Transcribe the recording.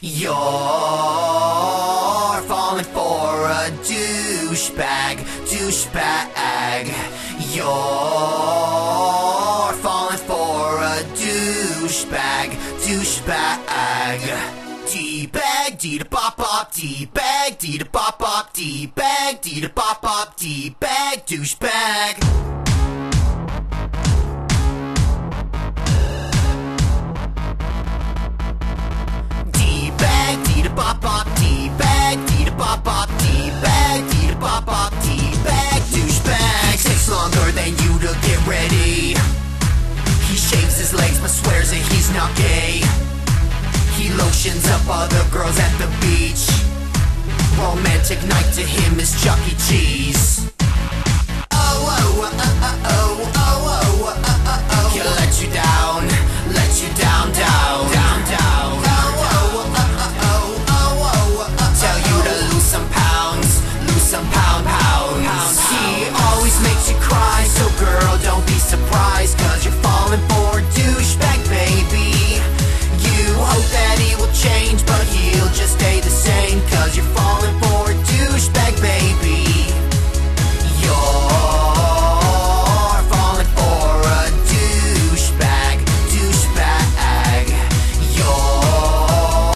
You're falling for a douchebag, douchebag. You're falling for a douchebag, douchebag. D-bag, D-da-bop-bop, D-bag, D-da-bop-bop, D-bag, D-da-bop-bop, D-bag, douchebag. D-bag, D-da-bop-bop, D-bag, D-da-bop-bop, D-bag, D-da-bop-bop, D-bag, douchebag. He takes longer than you to get ready. He shaves his legs but swears that he's not gay. He lotions up other girls at the beach. Romantic night to him is Chuck E. Cheese.